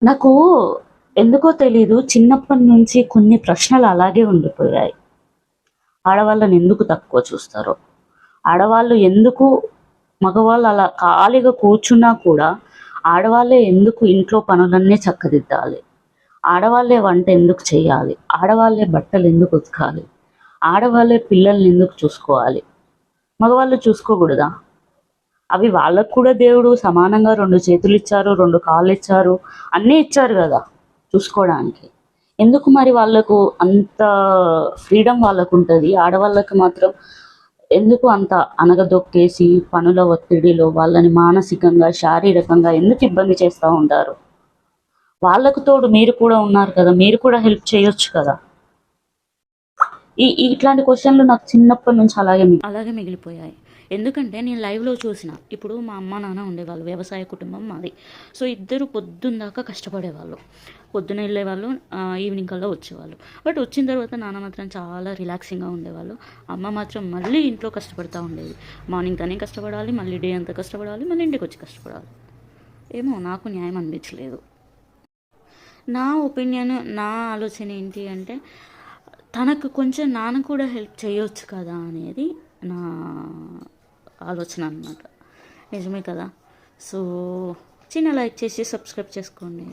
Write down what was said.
నాకు ఎందుకో తెలీదు చిన్నప్పటి నుంచి కొన్ని ప్రశ్నలు అలాగే ఉండిపోయాయి. ఆడవాళ్ళని ఎందుకు తక్కువ చూస్తారో, ఆడవాళ్ళు ఎందుకు మగవాళ్ళు అలా ఖాళీగా కూర్చున్నా కూడా ఆడవాళ్ళే ఎందుకు ఇంట్లో పనులన్నీ చక్కదిద్దాలి? ఆడవాళ్ళే వంట ఎందుకు చేయాలి? ఆడవాళ్ళే బట్టలు ఎందుకు ఉతకాలి? ఆడవాళ్ళే పిల్లల్ని ఎందుకు చూసుకోవాలి? మగవాళ్ళు చూసుకోకూడదా? అవి వాళ్ళకు కూడా దేవుడు సమానంగా 2 చేతులిచ్చారు, 2 కాళ్ళిచ్చారు, అన్నీ ఇచ్చారు గదా! చూసుకోడానికి. ఎందుకు మరి వాళ్ళకు అంత ఫ్రీడమ్ వాళ్ళకుంటది. ఆడవాళ్ళకి మాత్రం ఎందుకు అంత అణగదొక్కేసి పనుల ఒత్తిడిలో వాళ్ళని మానసికంగా, శారీరకంగా ఎందుకు ఇబ్బంది చేస్తా ఉంటారు? వాళ్ళకు తోడు మీరు కూడా ఉన్నారు కదా! మీరు కూడా హెల్ప్ చేయొచ్చు కదా! ఇట్లాంటి క్వశ్చన్లు నాకు చిన్నప్పటి నుంచి అలాగే మిగిలిపోయాయి. ఎందుకంటే నేను లైవ్‌లో చూసిన. ఇప్పుడు మా అమ్మ, నాన్న ఉండేవాళ్ళు. వ్యవసాయ కుటుంబం మాది. సో, ఇద్దరు పొద్దున్న దాకా కష్టపడేవాళ్ళు. పొద్దున ఎళ్ళేవాళ్ళు, ఈవినింగ్ కల్లా వచ్చేవాళ్ళు. బట్ వచ్చిన తర్వాత నాన్న మాత్రం చాలా రిలాక్సింగ్‌గా ఉండేవాళ్ళు. అమ్మ మాత్రం మళ్ళీ ఇంట్లో కష్టపడతా ఉండేది. మార్నింగ్ తనే కష్టపడాలి, మళ్ళీ డే అంతా కష్టపడాలి, మళ్ళీ ఇంటికొచ్చి కష్టపడాలి. ఏమో నాకు న్యాయం అనిపించలేదు. నా ఒపీనియన్, నా ఆలోచన ఏంటి అంటే, తనకు కొంచెం నాన్న కూడా హెల్ప్ చేయొచ్చు కదా అనేది నా ఆలోచన అనమాట. నిజమే కదా. సో చిన్న లైక్ చేసి సబ్స్క్రైబ్ చేసుకోండి.